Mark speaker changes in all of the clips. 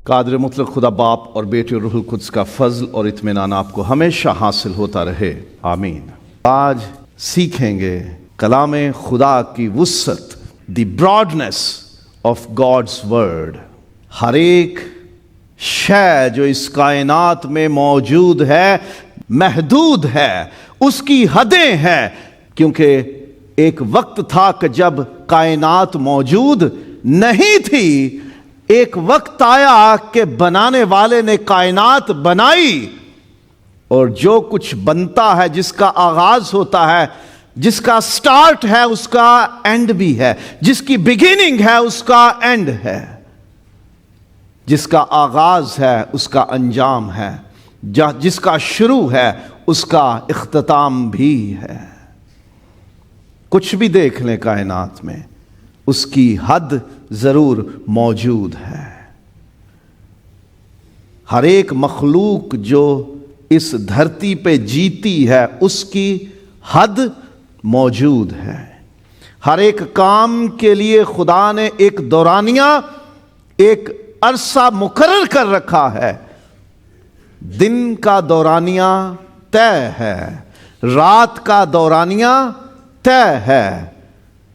Speaker 1: قادر مطلق خدا باپ اور بیٹے روح القدس کا فضل اور اطمینان آپ کو ہمیشہ حاصل ہوتا رہے، آمین۔ آج سیکھیں گے کلام خدا کی وسعت، دی براڈنس آف گاڈز ورڈ۔ ہر ایک شے جو اس کائنات میں موجود ہے محدود ہے، اس کی حدیں ہیں، کیونکہ ایک وقت تھا کہ جب کائنات موجود نہیں تھی، ایک وقت آیا کہ بنانے والے نے کائنات بنائی، اور جو کچھ بنتا ہے، جس کا آغاز ہوتا ہے، جس کا سٹارٹ ہے، اس کا اینڈ بھی ہے، جس کی بگننگ ہے اس کا اینڈ ہے، جس کا آغاز ہے اس کا انجام ہے، جس کا شروع ہے اس کا اختتام بھی ہے۔ کچھ بھی دیکھ لیں کائنات میں، اس کی حد ضرور موجود ہے۔ ہر ایک مخلوق جو اس دھرتی پہ جیتی ہے، اس کی حد موجود ہے۔ ہر ایک کام کے لیے خدا نے ایک دورانیہ، ایک عرصہ مقرر کر رکھا ہے۔ دن کا دورانیہ طے ہے، رات کا دورانیہ طے ہے،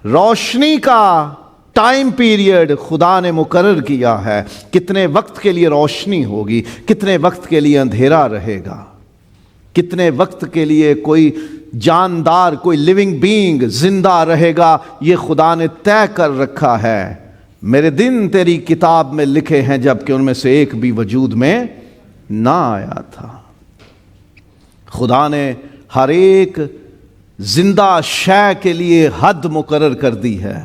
Speaker 1: روشنی کا ٹائم پیریڈ خدا نے مقرر کیا ہے، کتنے وقت کے لیے روشنی ہوگی، کتنے وقت کے لیے اندھیرا رہے گا، کتنے وقت کے لیے کوئی جاندار، کوئی لیونگ بینگ زندہ رہے گا، یہ خدا نے طے کر رکھا ہے۔ میرے دن تیری کتاب میں لکھے ہیں، جبکہ ان میں سے ایک بھی وجود میں نہ آیا تھا۔ خدا نے ہر ایک زندہ شے کے لیے حد مقرر کر دی ہے،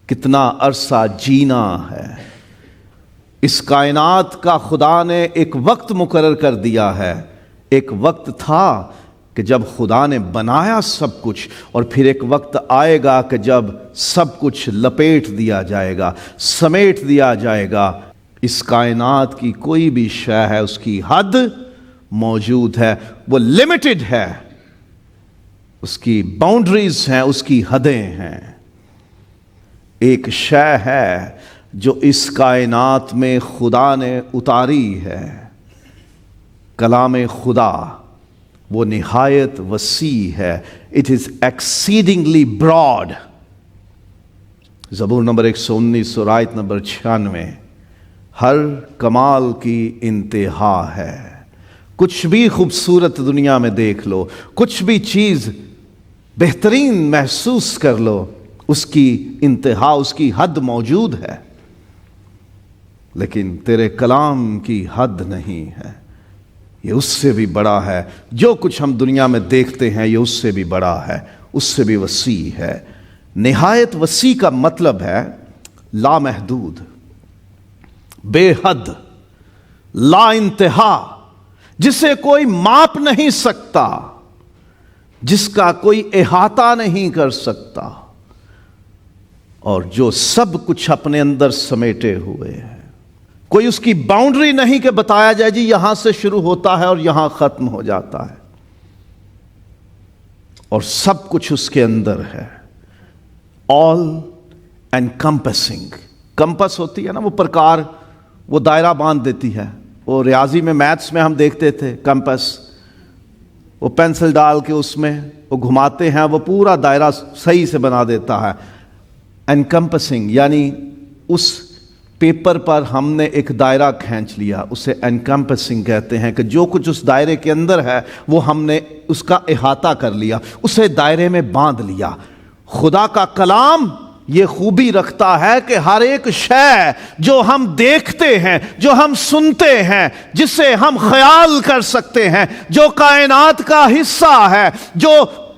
Speaker 1: کتنا عرصہ جینا ہے۔ اس کائنات کا خدا نے ایک وقت مقرر کر دیا ہے۔ ایک وقت تھا کہ جب خدا نے بنایا سب کچھ، اور پھر ایک وقت آئے گا کہ جب سب کچھ لپیٹ دیا جائے گا، سمیٹ دیا جائے گا۔ اس کائنات کی کوئی بھی شے ہے، اس کی حد موجود ہے، وہ لمیٹڈ ہے، اس کی باؤنڈریز ہیں، اس کی حدیں ہیں۔ ایک شے ہے جو اس کائنات میں خدا نے اتاری ہے، کلام خدا، وہ نہایت وسیع ہے۔ It is exceedingly broad. زبور نمبر 119 اور آیت نمبر 96، ہر کمال کی انتہا ہے۔ کچھ بھی خوبصورت دنیا میں دیکھ لو، کچھ بھی چیز بہترین محسوس کر لو، اس کی انتہا، اس کی حد موجود ہے، لیکن تیرے کلام کی حد نہیں ہے۔ یہ اس سے بھی بڑا ہے۔ جو کچھ ہم دنیا میں دیکھتے ہیں، یہ اس سے بھی بڑا ہے، اس سے بھی وسیع ہے۔ نہایت وسیع کا مطلب ہے لامحدود، بے حد، لا انتہا، جسے کوئی ماپ نہیں سکتا، جس کا کوئی احاطہ نہیں کر سکتا، اور جو سب کچھ اپنے اندر سمیٹے ہوئے ہے۔ کوئی اس کی باؤنڈری نہیں کہ بتایا جائے جی یہاں سے شروع ہوتا ہے اور یہاں ختم ہو جاتا ہے، اور سب کچھ اس کے اندر ہے۔ آل انکمپسنگ، کمپس ہوتی ہے نا وہ پرکار، وہ دائرہ باندھ دیتی ہے۔ وہ ریاضی میں، میتھس میں ہم دیکھتے تھے کمپس، وہ پینسل ڈال کے اس میں وہ گھماتے ہیں، وہ پورا دائرہ صحیح سے بنا دیتا ہے۔ انکمپسنگ یعنی اس پیپر پر ہم نے ایک دائرہ کھینچ لیا، اسے انکمپسنگ کہتے ہیں، کہ جو کچھ اس دائرے کے اندر ہے وہ ہم نے اس کا احاطہ کر لیا، اسے دائرے میں باندھ لیا۔ خدا کا کلام یہ خوبی رکھتا ہے کہ ہر ایک شے جو ہم دیکھتے ہیں، جو ہم سنتے ہیں، جسے ہم خیال کر سکتے ہیں، جو کائنات کا حصہ ہے، جو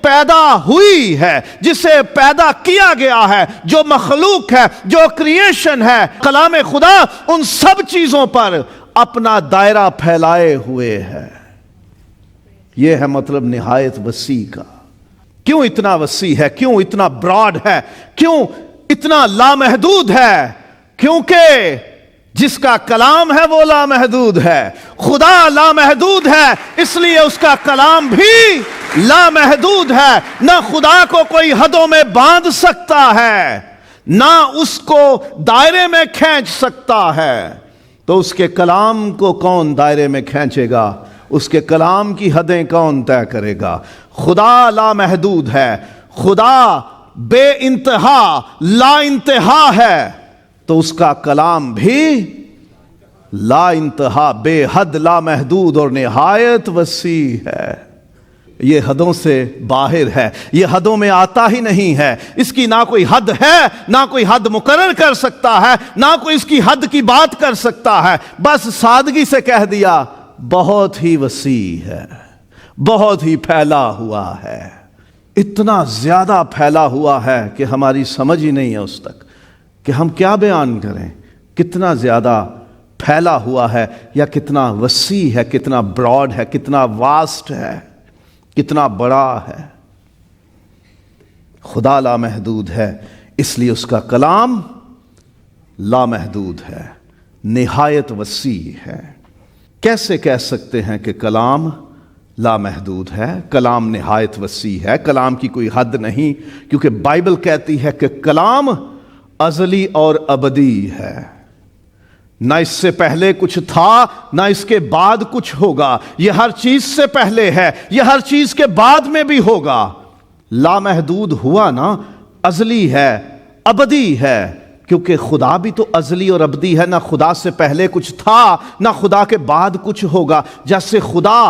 Speaker 1: پیدا ہوئی ہے، جسے پیدا کیا گیا ہے، جو مخلوق ہے، جو کریشن ہے، کلام خدا ان سب چیزوں پر اپنا دائرہ پھیلائے ہوئے ہے۔ یہ ہے مطلب نہایت وسیع کا۔ کیوں اتنا وسیع ہے؟ کیوں اتنا براڈ ہے؟ کیوں اتنا لامحدود ہے؟ کیونکہ جس کا کلام ہے وہ لامحدود ہے۔ خدا لامحدود ہے، اس لیے اس کا کلام بھی لامحدود ہے۔ نہ خدا کو کوئی حدوں میں باندھ سکتا ہے، نہ اس کو دائرے میں کھینچ سکتا ہے۔ تو اس کے کلام کو کون دائرے میں کھینچے گا؟ اس کے کلام کی حدیں کون طے کرے گا؟ خدا لامحدود ہے، خدا بے انتہا لا انتہا ہے، تو اس کا کلام بھی لا انتہا، بے حد، لامحدود اور نہایت وسیع ہے۔ یہ حدوں سے باہر ہے، یہ حدوں میں آتا ہی نہیں ہے، اس کی نہ کوئی حد ہے، نہ کوئی حد مقرر کر سکتا ہے، نہ کوئی اس کی حد کی بات کر سکتا ہے۔ بس سادگی سے کہہ دیا بہت ہی وسیع ہے، بہت ہی پھیلا ہوا ہے، اتنا زیادہ پھیلا ہوا ہے کہ ہماری سمجھ ہی نہیں ہے اس تک کہ ہم کیا بیان کریں، کتنا زیادہ پھیلا ہوا ہے، یا کتنا وسیع ہے، کتنا براڈ ہے، کتنا واسٹ ہے، کتنا بڑا ہے۔ خدا لامحدود ہے، اس لیے اس کا کلام لامحدود ہے، نہایت وسیع ہے۔ کیسے کہہ سکتے ہیں کہ کلام لامحدود ہے، کلام نہایت وسیع ہے؟ کلام کی کوئی حد نہیں، کیونکہ بائبل کہتی ہے کہ کلام ازلی اور ابدی ہے، نہ اس سے پہلے کچھ تھا، نہ اس کے بعد کچھ ہوگا، یہ ہر چیز سے پہلے ہے، یہ ہر چیز کے بعد میں بھی ہوگا۔ لامحدود ہوا نا، ازلی ہے، ابدی ہے، کیونکہ خدا بھی تو ازلی اور ابدی ہے، نہ خدا سے پہلے کچھ تھا، نہ خدا کے بعد کچھ ہوگا۔ جیسے خدا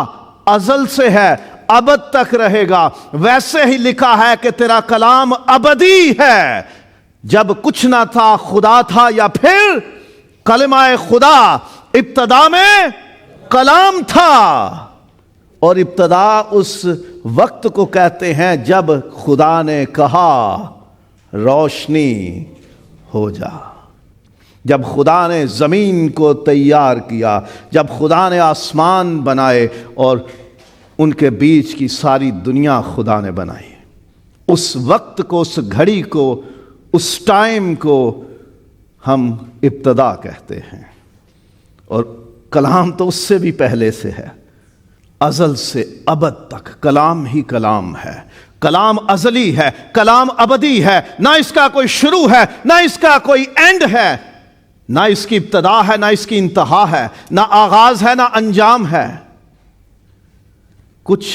Speaker 1: ازل سے ہے، ابد تک رہے گا، ویسے ہی لکھا ہے کہ تیرا کلام ابدی ہے۔ جب کچھ نہ تھا خدا تھا، یا پھر کلمہ خدا ابتدا میں کلام تھا، اور ابتدا اس وقت کو کہتے ہیں جب خدا نے کہا روشنی ہو جا۔ جب خدا نے زمین کو تیار کیا، جب خدا نے آسمان بنائے اور ان کے بیچ کی ساری دنیا خدا نے بنائی، اس وقت کو، اس گھڑی کو، اس ٹائم کو ہم ابتدا کہتے ہیں۔ اور کلام تو اس سے بھی پہلے سے ہے، ازل سے ابد تک کلام ہی کلام ہے۔ کلام ازلی ہے، کلام ابدی ہے، نہ اس کا کوئی شروع ہے، نہ اس کا کوئی اینڈ ہے، نہ اس کی ابتدا ہے، نہ اس کی انتہا ہے، نہ آغاز ہے، نہ انجام ہے۔ کچھ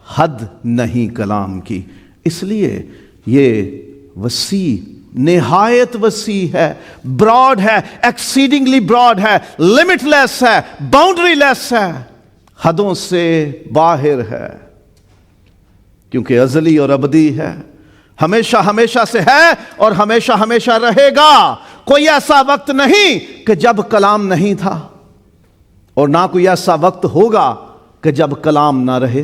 Speaker 1: حد نہیں کلام کی، اس لیے یہ وسیع، نہایت وسیع ہے، براڈ ہے، ایکسیڈنگلی براڈ ہے، لمٹ لیس ہے، باؤنڈری لیس ہے، حدوں سے باہر ہے، کیونکہ ازلی اور ابدی ہے، ہمیشہ ہمیشہ سے ہے اور ہمیشہ ہمیشہ رہے گا۔ کوئی ایسا وقت نہیں کہ جب کلام نہیں تھا، اور نہ کوئی ایسا وقت ہوگا کہ جب کلام نہ رہے،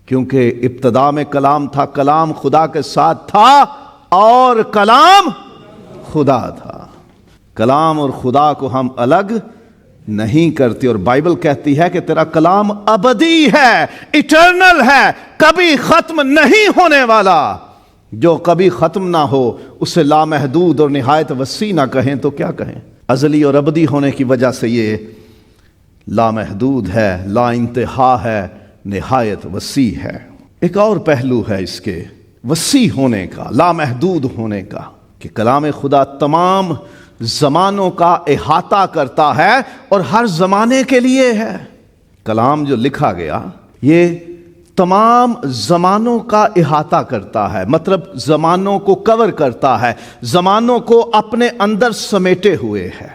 Speaker 1: کیونکہ ابتدا میں کلام تھا، کلام خدا کے ساتھ تھا اور کلام خدا تھا۔ کلام اور خدا کو ہم الگ نہیں کرتے، اور بائبل کہتی ہے کہ تیرا کلام ابدی ہے، ایٹرنل ہے، کبھی ختم نہیں ہونے والا۔ جو کبھی ختم نہ ہو اسے لامحدود اور نہایت وسیع نہ کہیں تو کیا کہیں؟ ازلی اور ابدی ہونے کی وجہ سے یہ لامحدود ہے، لا انتہا ہے، نہایت وسیع ہے۔ ایک اور پہلو ہے اس کے وسیع ہونے کا، لامحدود ہونے کا، کہ کلام خدا تمام زمانوں کا احاطہ کرتا ہے اور ہر زمانے کے لیے ہے۔ کلام جو لکھا گیا یہ تمام زمانوں کا احاطہ کرتا ہے، مطلب زمانوں کو کور کرتا ہے، زمانوں کو اپنے اندر سمیٹے ہوئے ہے۔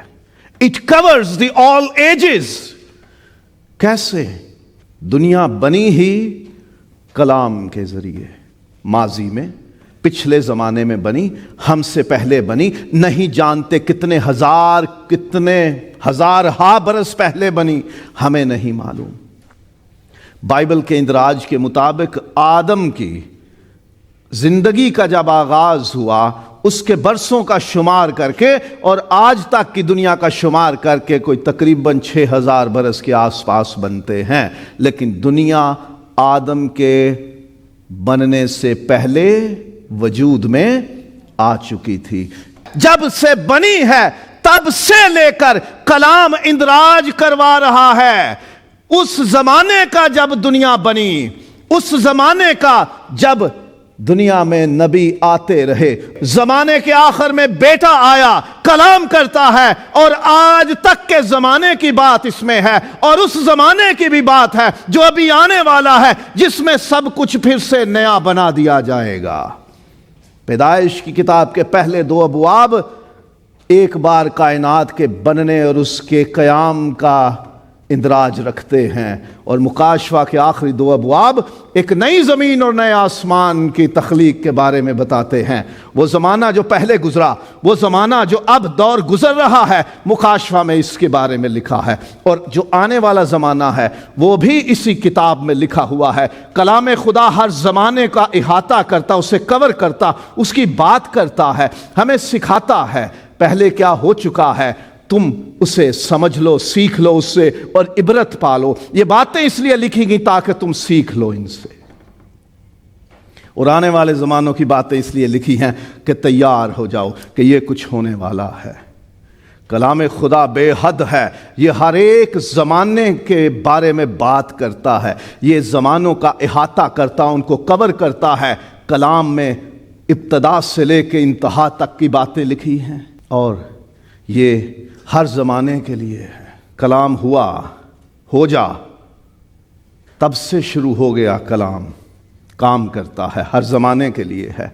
Speaker 1: It covers the all ages۔ کیسے؟ دنیا بنی ہی کلام کے ذریعے، ماضی میں، پچھلے زمانے میں بنی، ہم سے پہلے بنی، نہیں جانتے کتنے ہزار ہا برس پہلے بنی، ہمیں نہیں معلوم۔ بائبل کے اندراج کے مطابق آدم کی زندگی کا جب آغاز ہوا، اس کے برسوں کا شمار کر کے اور آج تک کی دنیا کا شمار کر کے کوئی تقریباً 6000 برس کے آس پاس بنتے ہیں، لیکن دنیا آدم کے بننے سے پہلے وجود میں آ چکی تھی۔ جب سے بنی ہے تب سے لے کر کلام اندراج کروا رہا ہے۔ اس زمانے کا جب دنیا بنی، اس زمانے کا جب دنیا میں نبی آتے رہے، زمانے کے آخر میں بیٹا آیا، کلام کرتا ہے، اور آج تک کے زمانے کی بات اس میں ہے، اور اس زمانے کی بھی بات ہے جو ابھی آنے والا ہے، جس میں سب کچھ پھر سے نیا بنا دیا جائے گا۔ پیدائش کی کتاب کے پہلے 2 ابواب ایک بار کائنات کے بننے اور اس کے قیام کا اندراج رکھتے ہیں، اور مکاشفہ کے آخری 2 ابواب ایک نئی زمین اور نئے آسمان کی تخلیق کے بارے میں بتاتے ہیں۔ وہ زمانہ جو پہلے گزرا، وہ زمانہ جو اب دور گزر رہا ہے، مکاشفہ میں اس کے بارے میں لکھا ہے، اور جو آنے والا زمانہ ہے وہ بھی اسی کتاب میں لکھا ہوا ہے۔ کلام خدا ہر زمانے کا احاطہ کرتا، اسے کور کرتا، اس کی بات کرتا ہے، ہمیں سکھاتا ہے پہلے کیا ہو چکا ہے، تم اسے سمجھ لو، سیکھ لو اس سے اور عبرت پالو۔ یہ باتیں اس لیے لکھی گئی تاکہ تم سیکھ لو ان سے، اور آنے والے زمانوں کی باتیں اس لیے لکھی ہیں کہ تیار ہو جاؤ کہ یہ کچھ ہونے والا ہے۔ کلام خدا بے حد ہے، یہ ہر ایک زمانے کے بارے میں بات کرتا ہے، یہ زمانوں کا احاطہ کرتا، ان کو کور کرتا ہے۔ کلام میں ابتدا سے لے کے انتہا تک کی باتیں لکھی ہیں، اور یہ ہر زمانے کے لیے ہے۔ کلام ہوا، ہو جا، تب سے شروع ہو گیا کلام، کام کرتا ہے، ہر زمانے کے لیے ہے،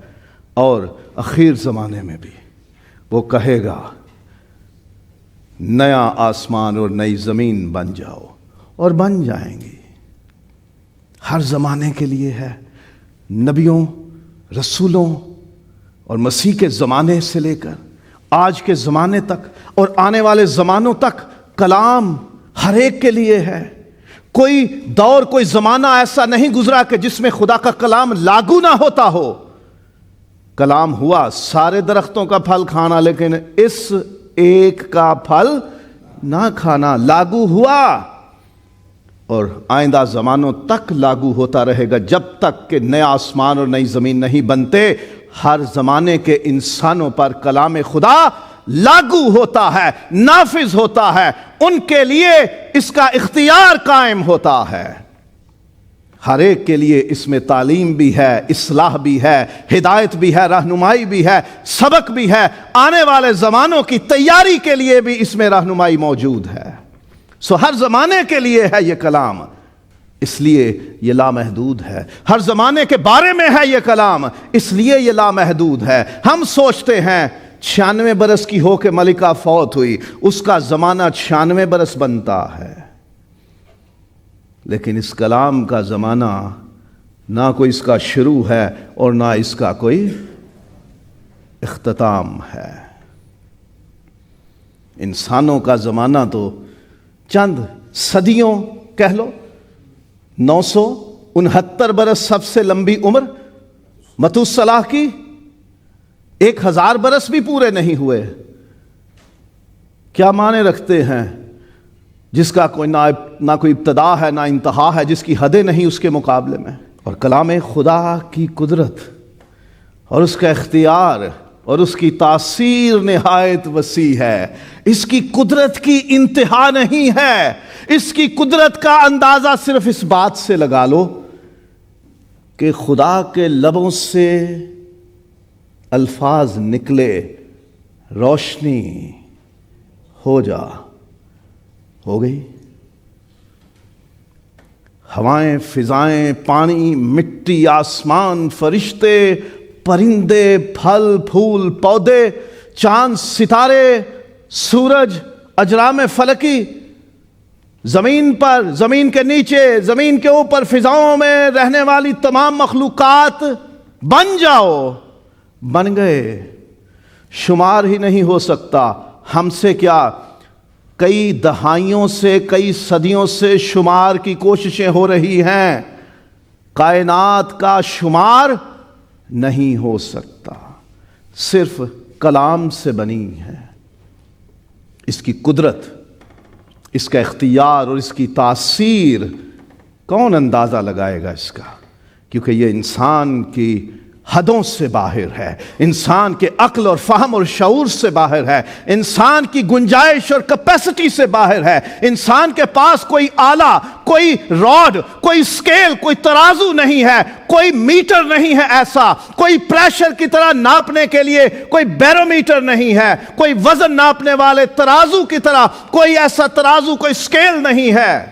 Speaker 1: اور اخیر زمانے میں بھی وہ کہے گا نیا آسمان اور نئی زمین بن جاؤ، اور بن جائیں گی۔ ہر زمانے کے لیے ہے، نبیوں، رسولوں اور مسیح کے زمانے سے لے کر آج کے زمانے تک اور آنے والے زمانوں تک کلام ہر ایک کے لیے ہے۔ کوئی دور، کوئی زمانہ ایسا نہیں گزرا کہ جس میں خدا کا کلام لاگو نہ ہوتا ہو۔ کلام ہوا، سارے درختوں کا پھل کھانا لیکن اس ایک کا پھل نہ کھانا، لاگو ہوا، اور آئندہ زمانوں تک لاگو ہوتا رہے گا جب تک کہ نیا آسمان اور نئی زمین نہیں بنتے۔ ہر زمانے کے انسانوں پر کلام خدا لاگو ہوتا ہے، نافذ ہوتا ہے، ان کے لیے اس کا اختیار قائم ہوتا ہے۔ ہر ایک کے لیے اس میں تعلیم بھی ہے، اصلاح بھی ہے، ہدایت بھی ہے، رہنمائی بھی ہے، سبق بھی ہے۔ آنے والے زمانوں کی تیاری کے لیے بھی اس میں رہنمائی موجود ہے۔ ہر زمانے کے لیے ہے یہ کلام، اس لیے یہ لامحدود ہے۔ ہر زمانے کے بارے میں ہے یہ کلام، اس لیے یہ لامحدود ہے۔ ہم سوچتے ہیں 96 برس کی ہو کے ملکہ فوت ہوئی، اس کا زمانہ 96 برس بنتا ہے، لیکن اس کلام کا زمانہ نہ کوئی اس کا شروع ہے اور نہ اس کا کوئی اختتام ہے۔ انسانوں کا زمانہ تو چند صدیوں کہہ لو، 969 برس سب سے لمبی عمر متوسلہ کی، 1000 برس بھی پورے نہیں ہوئے۔ کیا معنی رکھتے ہیں جس کا نہ کوئی ابتدا ہے نہ انتہا ہے، جس کی حدیں نہیں اس کے مقابلے میں؟ اور کلام خدا کی قدرت اور اس کا اختیار اور اس کی تاثیر نہایت وسیع ہے۔ اس کی قدرت کی انتہا نہیں ہے۔ اس کی قدرت کا اندازہ صرف اس بات سے لگا لو کہ خدا کے لبوں سے الفاظ نکلے، روشنی ہو جا، ہو گئی۔ ہوائیں، فضائیں، پانی، مٹی، آسمان، فرشتے، پرندے، پھل پھول، پودے، چاند، ستارے، سورج، اجرام فلکی، زمین پر، زمین کے نیچے، زمین کے اوپر، فضاؤں میں رہنے والی تمام مخلوقات، بن جاؤ، بن گئے، شمار ہی نہیں ہو سکتا۔ ہم سے کیا، کئی دہائیوں سے، کئی صدیوں سے شمار کی کوششیں ہو رہی ہیں، کائنات کا شمار نہیں ہو سکتا، صرف کلام سے بنی ہے۔ اس کی قدرت، اس کا اختیار اور اس کی تاثیر کون اندازہ لگائے گا اس کا؟ کیونکہ یہ انسان کی حدوں سے باہر ہے، انسان کے عقل اور فہم اور شعور سے باہر ہے، انسان کی گنجائش اور کیپیسٹی سے باہر ہے۔ انسان کے پاس کوئی آلہ، کوئی راڈ، کوئی سکیل، کوئی ترازو نہیں ہے، کوئی میٹر نہیں ہے ایسا، کوئی پریشر کی طرح ناپنے کے لیے کوئی بیرومیٹر نہیں ہے، کوئی وزن ناپنے والے ترازو کی طرح کوئی ایسا ترازو، کوئی سکیل نہیں ہے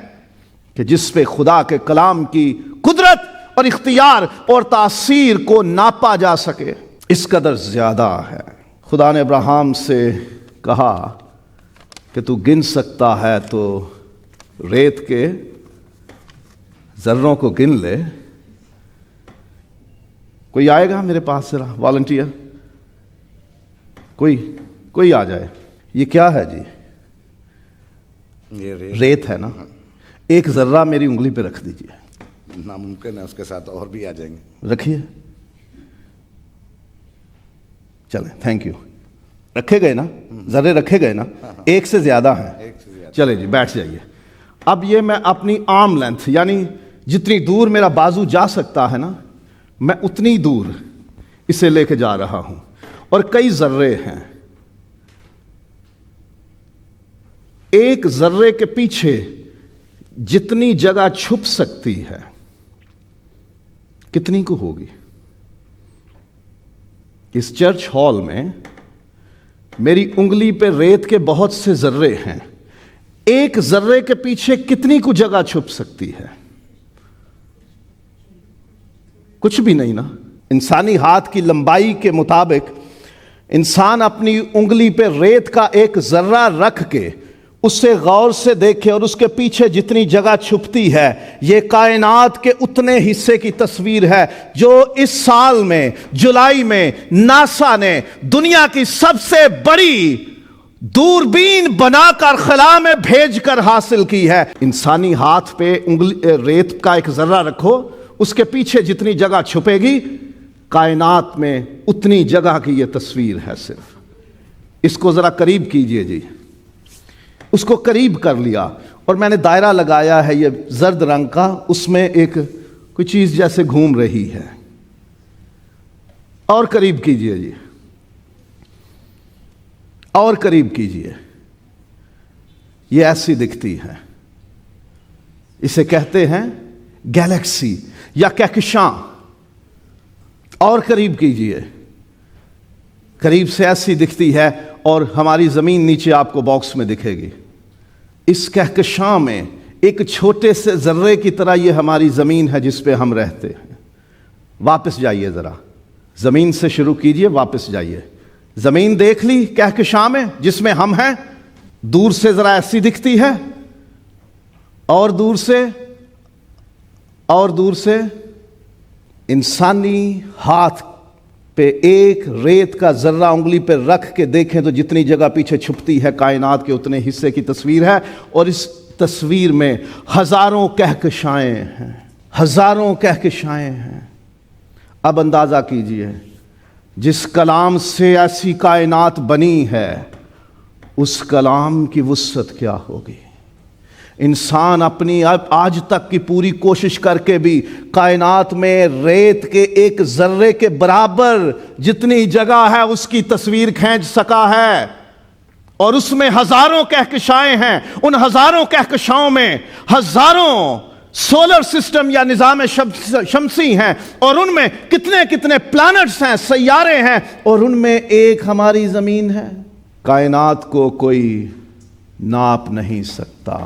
Speaker 1: کہ جس پہ خدا کے کلام کی قدرت اور اختیار اور تاثیر کو ناپا جا سکے۔ اس قدر زیادہ ہے۔ خدا نے ابراہیم سے کہا کہ تو گن سکتا ہے تو ریت کے ذروں کو گن لے۔ کوئی آئے گا میرے پاس ذرا والنٹیئر؟ کوئی آ جائے۔ یہ کیا ہے جی؟
Speaker 2: یہ
Speaker 1: ریت ہے نا؟ ایک ذرہ میری انگلی پہ رکھ دیجئے۔
Speaker 2: ناممکن ہے، اس کے ساتھ اور بھی آ جائیں گے۔
Speaker 1: رکھیے، چلیں، تھینک یو۔ رکھے گئے نا ذرے؟ رکھے گئے نا؟ ایک سے زیادہ ہیں؟ چلے جی بیٹھ جائیے۔ اب یہ میں اپنی آرم لینتھ، یعنی جتنی دور میرا بازو جا سکتا ہے نا، میں اتنی دور اسے لے کے جا رہا ہوں، اور کئی ذرے ہیں۔ ایک ذرے کے پیچھے جتنی جگہ چھپ سکتی ہے کتنی کو ہوگی؟ اس چرچ ہال میں میری انگلی پہ ریت کے بہت سے ذرے ہیں، ایک ذرے کے پیچھے کتنی کو جگہ چھپ سکتی ہے؟ کچھ بھی نہیں نا۔ انسانی ہاتھ کی لمبائی کے مطابق انسان اپنی انگلی پہ ریت کا ایک ذرہ رکھ کے اسے غور سے دیکھے اور اس کے پیچھے جتنی جگہ چھپتی ہے، یہ کائنات کے اتنے حصے کی تصویر ہے جو اس سال میں جولائی میں ناسا نے دنیا کی سب سے بڑی دوربین بنا کر خلا میں بھیج کر حاصل کی ہے۔ انسانی ہاتھ پہ ریت کا ایک ذرہ رکھو، اس کے پیچھے جتنی جگہ چھپے گی کائنات میں اتنی جگہ کی یہ تصویر ہے صرف۔ اس کو ذرا قریب کیجئے جی۔ اس کو قریب کر لیا اور میں نے دائرہ لگایا ہے یہ زرد رنگ کا، اس میں ایک کوئی چیز جیسے گھوم رہی ہے۔ اور قریب کیجئے جی، اور قریب کیجئے۔ یہ ایسی دکھتی ہے، اسے کہتے ہیں گیلیکسی یا کہکشاں۔ اور قریب کیجئے، قریب سے ایسی دکھتی ہے، اور ہماری زمین نیچے آپ کو باکس میں دکھے گی۔ اس کہکشاں میں ایک چھوٹے سے ذرے کی طرح یہ ہماری زمین ہے جس پہ ہم رہتے ہیں۔ واپس جائیے ذرا، زمین سے شروع کیجئے، واپس جائیے۔ زمین دیکھ لی کہکشاں میں جس میں ہم ہیں، دور سے ذرا ایسی دکھتی ہے، اور دور سے، اور دور سے انسانی ہاتھ پہ ایک ریت کا ذرہ انگلی پہ رکھ کے دیکھیں تو جتنی جگہ پیچھے چھپتی ہے کائنات کے اتنے حصے کی تصویر ہے، اور اس تصویر میں ہزاروں کہکشائیں ہیں، ہزاروں کہکشائیں ہیں۔ اب اندازہ کیجئے جس کلام سے ایسی کائنات بنی ہے اس کلام کی وسعت کیا ہوگی۔ انسان اپنی آج تک کی پوری کوشش کر کے بھی کائنات میں ریت کے ایک ذرے کے برابر جتنی جگہ ہے اس کی تصویر کھینچ سکا ہے، اور اس میں ہزاروں کہکشائیں ہیں۔ ان ہزاروں کہکشاؤں میں ہزاروں سولر سسٹم یا نظام شمسی ہیں، اور ان میں کتنے کتنے پلانٹس ہیں، سیارے ہیں، اور ان میں ایک ہماری زمین ہے۔ کائنات کو کوئی ناپ نہیں سکتا،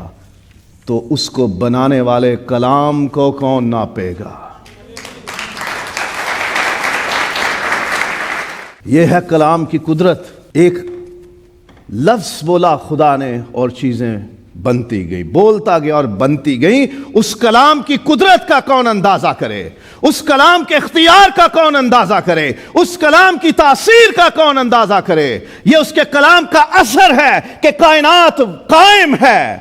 Speaker 1: تو اس کو بنانے والے کلام کو کون ناپے گا؟ یہ ہے کلام کی قدرت۔ ایک لفظ بولا خدا نے اور چیزیں بنتی گئی، بولتا گیا اور بنتی گئی۔ اس کلام کی قدرت کا کون اندازہ کرے؟ اس کلام کے اختیار کا کون اندازہ کرے؟ اس کلام کی تاثیر کا کون اندازہ کرے؟ یہ اس کے کلام کا اثر ہے کہ کائنات قائم ہے،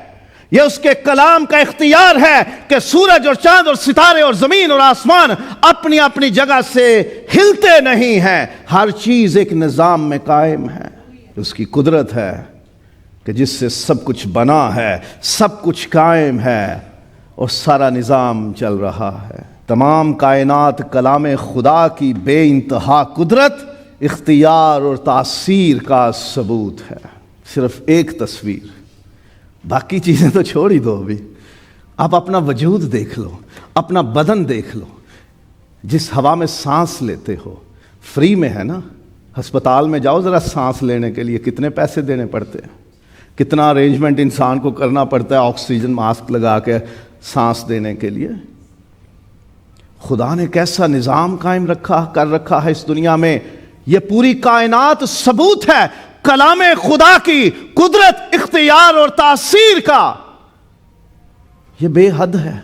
Speaker 1: یہ اس کے کلام کا اختیار ہے کہ سورج اور چاند اور ستارے اور زمین اور آسمان اپنی اپنی جگہ سے ہلتے نہیں ہیں، ہر چیز ایک نظام میں قائم ہے۔ اس کی قدرت ہے کہ جس سے سب کچھ بنا ہے، سب کچھ قائم ہے، اور سارا نظام چل رہا ہے۔ تمام کائنات کلام خدا کی بے انتہا قدرت، اختیار اور تاثیر کا ثبوت ہے۔ صرف ایک تصویر، باقی چیزیں تو چھوڑ ہی دو۔ ابھی آپ اپنا وجود دیکھ لو، اپنا بدن دیکھ لو، جس ہوا میں سانس لیتے ہو، فری میں ہے نا۔ ہسپتال میں جاؤ ذرا سانس لینے کے لیے کتنے پیسے دینے پڑتے ہیں، کتنا ارینجمنٹ انسان کو کرنا پڑتا ہے آکسیجن ماسک لگا کے سانس دینے کے لیے۔ خدا نے کیسا نظام قائم کر رکھا ہے اس دنیا میں، یہ پوری کائنات ثبوت ہے کلام خدا کی قدرت، اختیار اور تاثیر کا۔ یہ بے حد ہے،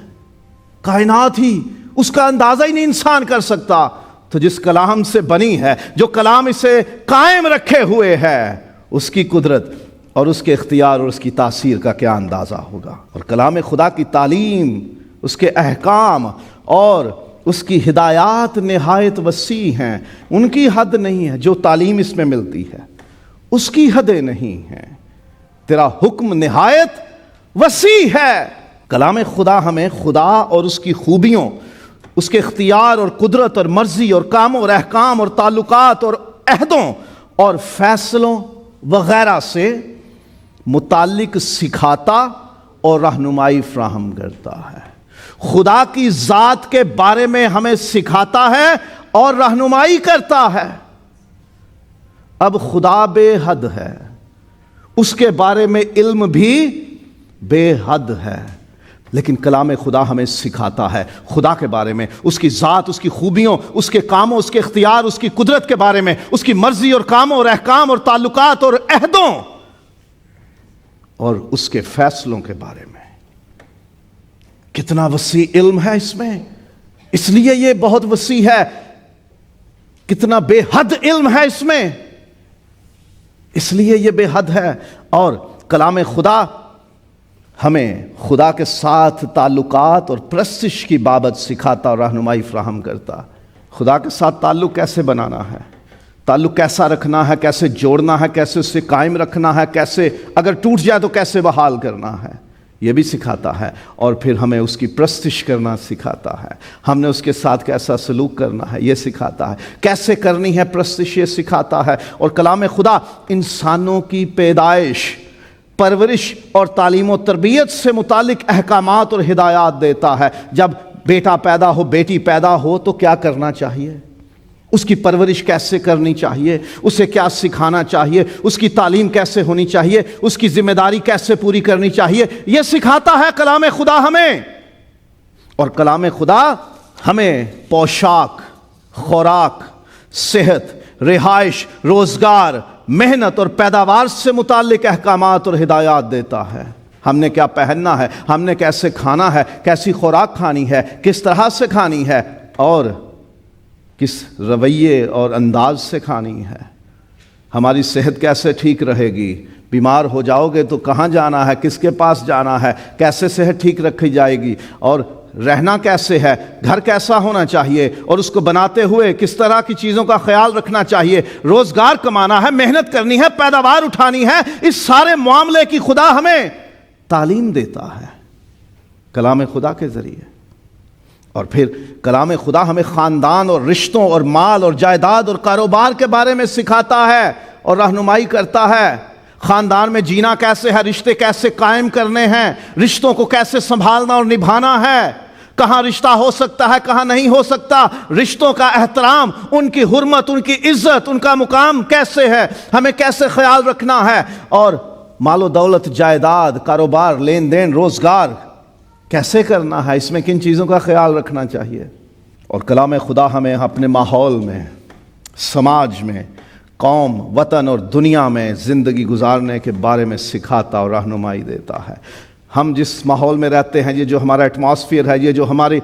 Speaker 1: کائنات ہی اس کا اندازہ ہی نہیں انسان کر سکتا، تو جس کلام سے بنی ہے، جو کلام اسے قائم رکھے ہوئے ہے، اس کی قدرت اور اس کے اختیار اور اس کی تاثیر کا کیا اندازہ ہوگا۔ اور کلام خدا کی تعلیم، اس کے احکام اور اس کی ہدایات نہایت وسیع ہیں، ان کی حد نہیں ہے۔ جو تعلیم اس میں ملتی ہے اس کی حدیں نہیں ہیں۔ تیرا حکم نہایت وسیع ہے۔ کلام خدا ہمیں خدا اور اس کی خوبیوں، اس کے اختیار اور قدرت اور مرضی اور کاموں اور احکام اور تعلقات اور عہدوں اور فیصلوں وغیرہ سے متعلق سکھاتا اور رہنمائی فراہم کرتا ہے۔ خدا کی ذات کے بارے میں ہمیں سکھاتا ہے اور رہنمائی کرتا ہے۔ اب خدا بے حد ہے، اس کے بارے میں علم بھی بے حد ہے، لیکن کلام خدا ہمیں سکھاتا ہے خدا کے بارے میں، اس کی ذات، اس کی خوبیوں، اس کے کاموں، اس کے اختیار، اس کی قدرت کے بارے میں، اس کی مرضی اور کاموں اور احکام اور تعلقات اور عہدوں اور اس کے فیصلوں کے بارے میں۔ کتنا وسیع علم ہے اس میں، اس لیے یہ بہت وسیع ہے۔ کتنا بے حد علم ہے اس میں، اس لیے یہ بے حد ہے۔ اور کلام خدا ہمیں خدا کے ساتھ تعلقات اور پرستش کی بابت سکھاتا اور رہنمائی فراہم کرتا۔ خدا کے ساتھ تعلق کیسے بنانا ہے، تعلق کیسا رکھنا ہے، کیسے جوڑنا ہے، کیسے اسے قائم رکھنا ہے، کیسے اگر ٹوٹ جائے تو کیسے بحال کرنا ہے، یہ بھی سکھاتا ہے۔ اور پھر ہمیں اس کی پرستش کرنا سکھاتا ہے، ہم نے اس کے ساتھ کیسا سلوک کرنا ہے یہ سکھاتا ہے، کیسے کرنی ہے پرستش یہ سکھاتا ہے۔ اور کلام خدا انسانوں کی پیدائش، پرورش اور تعلیم و تربیت سے متعلق احکامات اور ہدایات دیتا ہے۔ جب بیٹا پیدا ہو، بیٹی پیدا ہو تو کیا کرنا چاہیے، اس کی پرورش کیسے کرنی چاہیے، اسے کیا سکھانا چاہیے، اس کی تعلیم کیسے ہونی چاہیے، اس کی ذمہ داری کیسے پوری کرنی چاہیے، یہ سکھاتا ہے کلام خدا ہمیں۔ اور کلام خدا ہمیں پوشاک، خوراک، صحت، رہائش، روزگار، محنت اور پیداوار سے متعلق احکامات اور ہدایات دیتا ہے۔ ہم نے کیا پہننا ہے، ہم نے کیسے کھانا ہے، کیسی خوراک کھانی ہے، کس طرح سے کھانی ہے، اور کس رویے اور انداز سے کھانی ہے۔ ہماری صحت کیسے ٹھیک رہے گی، بیمار ہو جاؤ گے تو کہاں جانا ہے، کس کے پاس جانا ہے، کیسے صحت ٹھیک رکھی جائے گی، اور رہنا کیسے ہے، گھر کیسا ہونا چاہیے، اور اس کو بناتے ہوئے کس طرح کی چیزوں کا خیال رکھنا چاہیے، روزگار کمانا ہے، محنت کرنی ہے، پیداوار اٹھانی ہے، اس سارے معاملے کی خدا ہمیں تعلیم دیتا ہے کلام خدا کے ذریعے۔ اور پھر کلام خدا ہمیں خاندان اور رشتوں اور مال اور جائیداد اور کاروبار کے بارے میں سکھاتا ہے اور رہنمائی کرتا ہے۔ خاندان میں جینا کیسے ہے، رشتے کیسے قائم کرنے ہیں، رشتوں کو کیسے سنبھالنا اور نبھانا ہے، کہاں رشتہ ہو سکتا ہے، کہاں نہیں ہو سکتا، رشتوں کا احترام، ان کی حرمت، ان کی عزت، ان کا مقام کیسے ہے، ہمیں کیسے خیال رکھنا ہے، اور مال و دولت، جائیداد، کاروبار، لین دین، روزگار کیسے کرنا ہے، اس میں کن چیزوں کا خیال رکھنا چاہیے۔ اور کلام خدا ہمیں اپنے ماحول میں، سماج میں، قوم، وطن اور دنیا میں زندگی گزارنے کے بارے میں سکھاتا اور رہنمائی دیتا ہے۔ ہم جس ماحول میں رہتے ہیں، یہ جو ہمارا ایٹماسفیئر ہے، یہ جو ہماری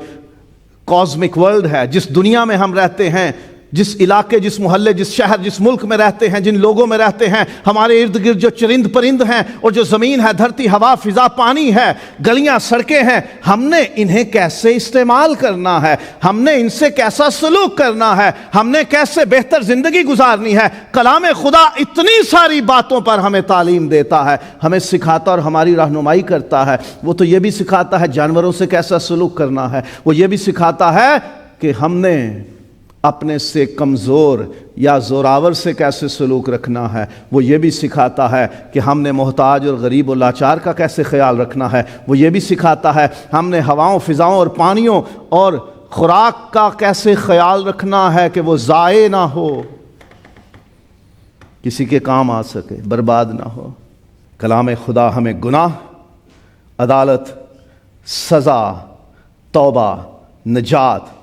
Speaker 1: کاسمک ورلڈ ہے، جس دنیا میں ہم رہتے ہیں، جس علاقے، جس محلے، جس شہر، جس ملک میں رہتے ہیں، جن لوگوں میں رہتے ہیں، ہمارے ارد گرد جو چرند پرند ہیں اور جو زمین ہے، دھرتی، ہوا، فضا، پانی ہے، گلیاں، سڑکیں ہیں، ہم نے انہیں کیسے استعمال کرنا ہے، ہم نے ان سے کیسا سلوک کرنا ہے، ہم نے کیسے بہتر زندگی گزارنی ہے۔ کلام خدا اتنی ساری باتوں پر ہمیں تعلیم دیتا ہے، ہمیں سکھاتا اور ہماری رہنمائی کرتا ہے۔ وہ تو یہ بھی سکھاتا ہے جانوروں سے کیسا سلوک کرنا ہے، وہ یہ بھی سکھاتا ہے کہ ہم نے اپنے سے کمزور یا زوراور سے کیسے سلوک رکھنا ہے، وہ یہ بھی سکھاتا ہے کہ ہم نے محتاج اور غریب اور لاچار کا کیسے خیال رکھنا ہے، وہ یہ بھی سکھاتا ہے ہم نے ہواؤں، فضاؤں اور پانیوں اور خوراک کا کیسے خیال رکھنا ہے کہ وہ ضائع نہ ہو، کسی کے کام آ سکے، برباد نہ ہو۔ کلام خدا ہمیں گناہ، عدالت، سزا، توبہ، نجات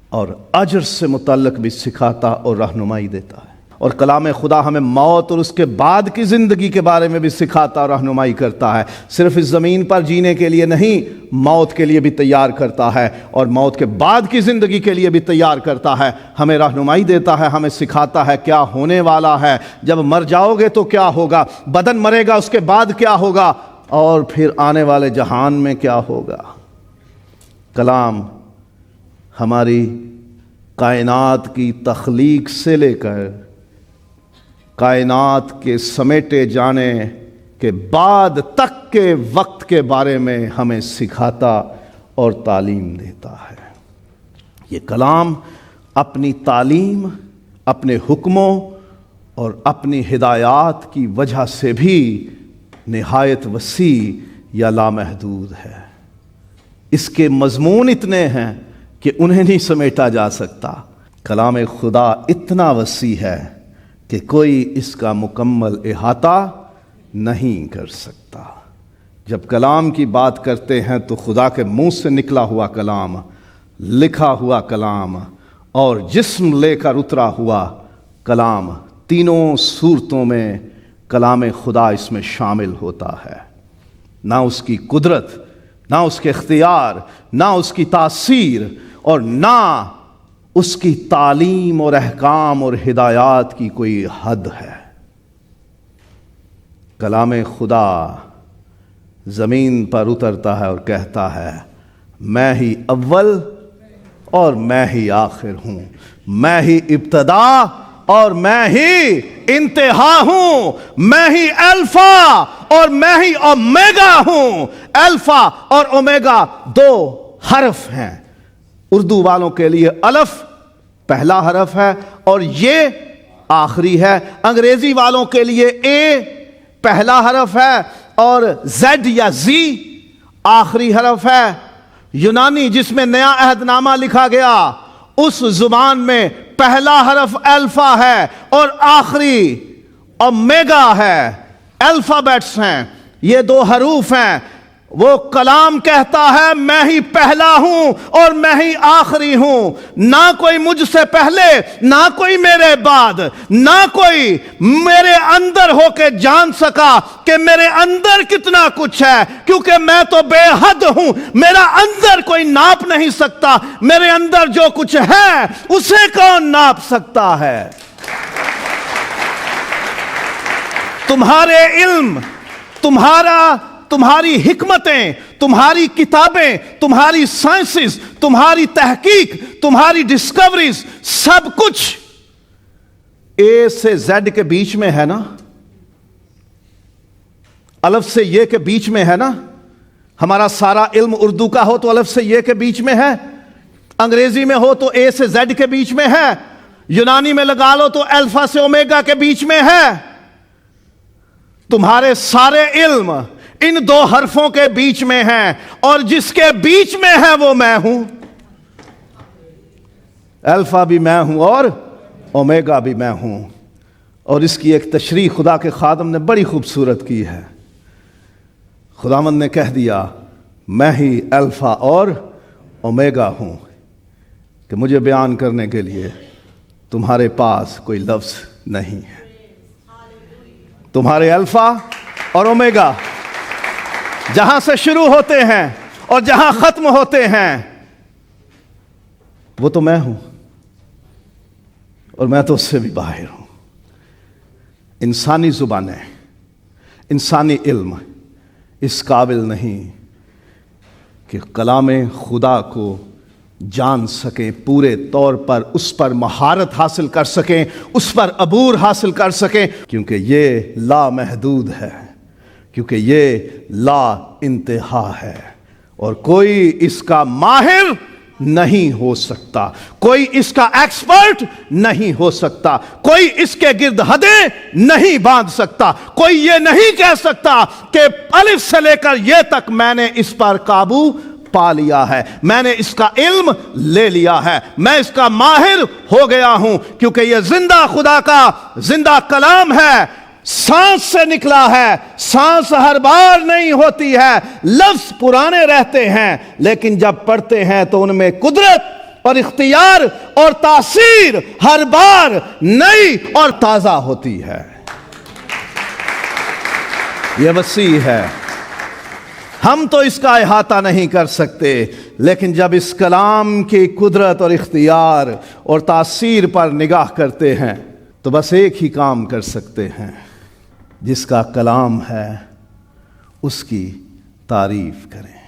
Speaker 1: اور اجر سے متعلق بھی سکھاتا اور رہنمائی دیتا ہے۔ اور کلام خدا ہمیں موت اور اس کے بعد کی زندگی کے بارے میں بھی سکھاتا اور رہنمائی کرتا ہے۔ صرف اس زمین پر جینے کے لیے نہیں، موت کے لیے بھی تیار کرتا ہے اور موت کے بعد کی زندگی کے لیے بھی تیار کرتا ہے، ہمیں رہنمائی دیتا ہے، ہمیں سکھاتا ہے کیا ہونے والا ہے، جب مر جاؤ گے تو کیا ہوگا، بدن مرے گا اس کے بعد کیا ہوگا، اور پھر آنے والے جہان میں کیا ہوگا۔ کلام ہماری کائنات کی تخلیق سے لے کر کائنات کے سمیٹے جانے کے بعد تک کے وقت کے بارے میں ہمیں سکھاتا اور تعلیم دیتا ہے۔ یہ کلام اپنی تعلیم، اپنے حکموں اور اپنی ہدایات کی وجہ سے بھی نہایت وسیع یا لامحدود ہے۔ اس کے مضمون اتنے ہیں کہ انہیں نہیں سمیٹا جا سکتا۔ کلام خدا اتنا وسیع ہے کہ کوئی اس کا مکمل احاطہ نہیں کر سکتا۔ جب کلام کی بات کرتے ہیں تو خدا کے منہ سے نکلا ہوا کلام، لکھا ہوا کلام اور جسم لے کر اترا ہوا کلام، تینوں صورتوں میں کلام خدا اس میں شامل ہوتا ہے۔ نہ اس کی قدرت، نہ اس کے اختیار، نہ اس کی تاثیر اور نہ اس کی تعلیم اور احکام اور ہدایات کی کوئی حد ہے۔ کلام خدا زمین پر اترتا ہے اور کہتا ہے میں ہی اول اور میں ہی آخر ہوں، میں ہی ابتدا اور میں ہی انتہا ہوں، میں ہی الفا اور میں ہی اومیگا ہوں۔ الفا اور اومیگا دو حرف ہیں۔ اردو والوں کے لیے الف پہلا حرف ہے اور یہ آخری ہے، انگریزی والوں کے لیے اے پہلا حرف ہے اور زیڈ یا زی آخری حرف ہے۔ یونانی جس میں نیا عہد نامہ لکھا گیا اس زبان میں پہلا حرف الفا ہے اور آخری اومیگا ہے۔ الفابیٹس ہیں، یہ دو حروف ہیں۔ وہ کلام کہتا ہے میں ہی پہلا ہوں اور میں ہی آخری ہوں، نہ کوئی مجھ سے پہلے، نہ کوئی میرے بعد، نہ کوئی میرے اندر ہو کے جان سکا کہ میرے اندر کتنا کچھ ہے، کیونکہ میں تو بے حد ہوں، میرا اندر کوئی ناپ نہیں سکتا۔ میرے اندر جو کچھ ہے اسے کون ناپ سکتا ہے؟ تمہارے علم، تمہاری حکمتیں، تمہاری کتابیں، تمہاری سائنسز، تمہاری تحقیق، تمہاری ڈسکوریز، سب کچھ اے سے زیڈ کے بیچ میں ہے نا، الف سے یہ کے بیچ میں ہے نا۔ ہمارا سارا علم اردو کا ہو تو الف سے یہ کے بیچ میں ہے، انگریزی میں ہو تو اے سے زیڈ کے بیچ میں ہے، یونانی میں لگا لو تو الفا سے اومیگا کے بیچ میں ہے۔ تمہارے سارے علم ان دو حرفوں کے بیچ میں ہیں اور جس کے بیچ میں ہے وہ میں ہوں۔ الفا بھی میں ہوں اور اومیگا بھی میں ہوں۔ اور اس کی ایک تشریح خدا کے خادم نے بڑی خوبصورت کی ہے۔ خداوند نے کہہ دیا میں ہی الفا اور اومیگا ہوں، کہ مجھے بیان کرنے کے لیے تمہارے پاس کوئی لفظ نہیں ہے۔ تمہارے الفا اور اومیگا جہاں سے شروع ہوتے ہیں اور جہاں ختم ہوتے ہیں وہ تو میں ہوں۔ اور میں تو اس سے بھی باہر ہوں۔ انسانی زبانیں، انسانی علم اس قابل نہیں کہ کلام خدا کو جان سکیں پورے طور پر، اس پر مہارت حاصل کر سکیں، اس پر عبور حاصل کر سکیں، کیونکہ یہ لامحدود ہے، کیونکہ یہ لا انتہا ہے، اور کوئی اس کا ماہر نہیں ہو سکتا، کوئی اس کا ایکسپرٹ نہیں ہو سکتا، کوئی اس کے گرد حدیں نہیں باندھ سکتا، کوئی یہ نہیں کہہ سکتا کہ الف سے لے کر یہ تک میں نے اس پر قابو پا لیا ہے، میں نے اس کا علم لے لیا ہے، میں اس کا ماہر ہو گیا ہوں، کیونکہ یہ زندہ خدا کا زندہ کلام ہے، سانس سے نکلا ہے، سانس ہر بار نہیں ہوتی ہے، لفظ پرانے رہتے ہیں لیکن جب پڑھتے ہیں تو ان میں قدرت اور اختیار اور تاثیر ہر بار نئی اور تازہ ہوتی ہے۔ یہ وسیع ہے، ہم تو اس کا احاطہ نہیں کر سکتے، لیکن جب اس کلام کی قدرت اور اختیار اور تاثیر پر نگاہ کرتے ہیں تو بس ایک ہی کام کر سکتے ہیں، جس کا کلام ہے اس کی تعریف کریں۔